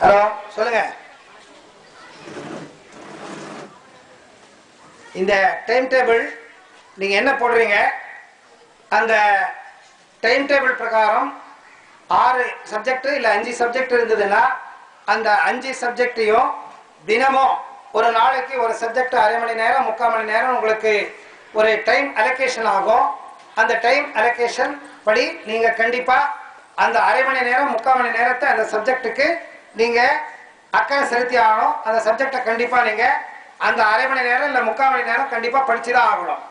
Hello, சொல்லுங்க. இந்த time table நீங்க என்ன போடுறீங்க? அந்த டைம் டேபிள் பிரகாரம் 6 சப்ஜெக்ட் இல்ல 5 சப்ஜெக்ட் இருந்ததுன்னா அந்த 5 சப்ஜெக்டையும் தினமும் ஒரு நாளைக்கு ஒரு சப்ஜெக்ட் அரை மணி நேரம் 3/4 மணி நேரம் உங்களுக்கு ஒரு டைம் அலோகேஷன் ஆகும். அந்த டைம் அலோகேஷன் படி நீங்க கண்டிப்பா அந்த அரை மணி நேரம் 3/4 மணி நேரத்தை அந்த சப்ஜெக்டுக்கு நீங்க அக்கறை செலுத்தி ஆகணும். அந்த சப்ஜெக்டை கண்டிப்பா நீங்க அந்த அரை மணி நேரம் இல்ல 3/4 மணி நேரம் கண்டிப்பா படிச்சுதான் ஆகணும்.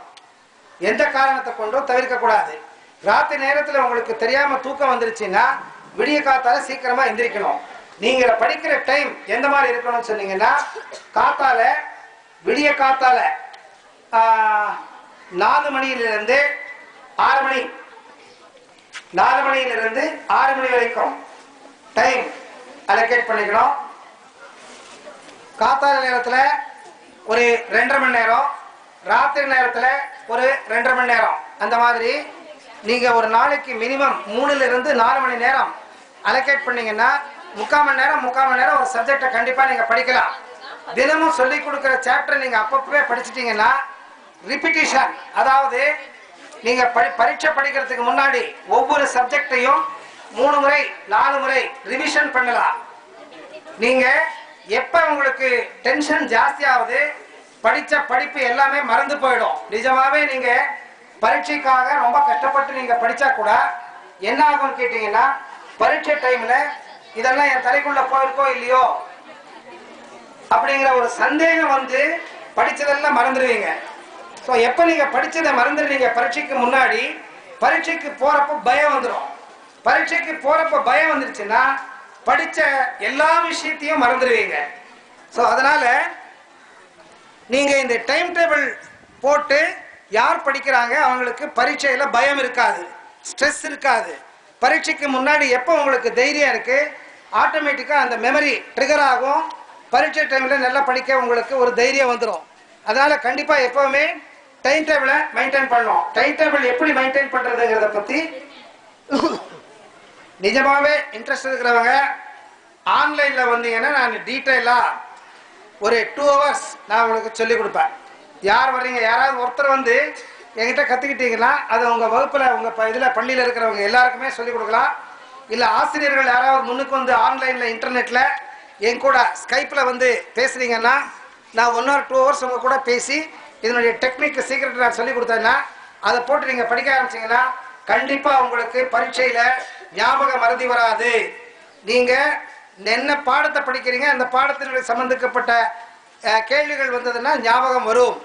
எந்த காரணத்தை கொண்டும் தவிர்க்க கூடாது. ராத்திரி நேரத்தில் உங்களுக்கு தெரியாம தூக்கம் வந்துருச்சுன்னா விடிய காத்தால சீக்கிரமா எந்திரிக்கணும். நீங்க படிக்கிற டைம் எந்த மாதிரி இருக்கணும்னு சொன்னீங்கன்னா, காத்தால விடிய காத்தால 4 மணியிலிருந்து 6 மணி, 4 மணியிலிருந்து 6 மணி வரைக்கும் டைம் அலோகேட் பண்ணிக்கணும். காத்தால நேரத்தில் ஒரு 2.5 மணி நேரம், ராத்திரி நேரத்தில் ஒரு 2.5 மணி நேரம், அந்த மாதிரி நீங்க ஒரு நாளைக்கு மினிமம் 3லிருந்து 4 மணி நேரம் அலோகேட் பண்ணீங்கன்னா 3/4 மணி நேரம் ஒரு சப்ஜெக்டை கண்டிப்பா நீங்க படிக்கலாம். தினமும் சொல்லி கொடுக்கிற சாப்டர் நீங்க அப்பப்பவே படிச்சிட்டீங்கன்னா ரிப்பீட்டிஷன், அதாவது நீங்க பரீட்சை படிக்கிறதுக்கு முன்னாடி ஒவ்வொரு சப்ஜெக்டையும் 3 முறை 4 முறை ரிவிஷன் பண்ணலாம். நீங்க எப்ப உங்களுக்கு டென்ஷன் ஜாஸ்தி ஆகுது, படிச்ச படிப்பு எல்லாமே மறந்து போயிடும். நிஜமாவே நீங்க பரீட்சைக்காக ரொம்ப கஷ்டப்பட்டு நீங்க படிச்சா கூட என்ன ஆகும் கேட்டீங்கன்னா, பரீட்சை டைம்ல இதெல்லாம் என் தலைக்குள்ள போயிருக்கோ இல்லையோ அப்படிங்கிற ஒரு சந்தேகம் வந்து படிச்சதெல்லாம் மறந்துடுவீங்க. ஸோ எப்ப நீங்க படிச்சதை மறந்துடுவீங்க பரீட்சைக்கு முன்னாடி, பரீட்சைக்கு போறப்ப பயம் வந்துடும். பரீட்சைக்கு போறப்ப பயம் வந்துருச்சுன்னா படிச்ச எல்லா விஷயத்தையும் மறந்துடுவீங்க. ஸோ அதனால நீங்க இந்த டைம் டேபிள் போட்டு யார் படிக்கிறாங்க அவங்களுக்கு பரீட்சையில பயம் இருக்காது, ஸ்ட்ரெஸ் இருக்காது. பரீட்சைக்கு முன்னாடி எப்போ உங்களுக்கு தைரியம் இருக்கு, ஆட்டோமேட்டிக்கா அந்த மெமரி ட்ரிகர் ஆகும். பரீட்சை டைம்ல நல்லா படிக்க உங்களுக்கு ஒரு தைரியம் வந்துடும். அதனால கண்டிப்பா எப்பவுமே டைம் டேபிளை மெயின்டைன் பண்ணணும். டைம் டேபிள் எப்படி மெயின்டைன் பண்றதுங்கிறத பத்தி நிஜமாவே இன்ட்ரெஸ்ட் இருக்கிறவங்க ஆன்லைன்ல வந்தீங்கன்னா நான் டீட்டெயிலா ஒரு 2 hours நான் உங்களுக்கு சொல்லி கொடுப்பேன். யார் வர்றீங்க, யாராவது ஒருத்தர் வந்து என்கிட்ட கத்துக்கிட்டீங்கன்னா அது உங்க வகுப்புல உங்க இதுல பள்ளியில இருக்கிறவங்க எல்லாருக்குமே சொல்லி கொடுக்கலாம். இல்ல ஆசிரியர்கள் யாராவது முன்னுக்கு வந்து ஆன்லைன்ல இன்டர்நெட்ல என் கூட ஸ்கைப்ல வந்து பேசுறீங்கன்னா நான் 1 or 2 hours உங்க கூட பேசி இதனுடைய டெக்னிக் சீக்கிரட் நான் சொல்லி கொடுத்தேன்னா அதை போட்டு நீங்க படிக்க ஆரம்பிச்சீங்கன்னா கண்டிப்பா உங்களுக்கு பரீட்சையில ஞாபக மறதி வராது. நீங்க என்ன பாடத்தை படிக்கிறீங்க அந்த பாடத்தினுடைய சம்பந்தப்பட்ட கேள்விகள் வந்ததுன்னா ஞாபகம் வரும்.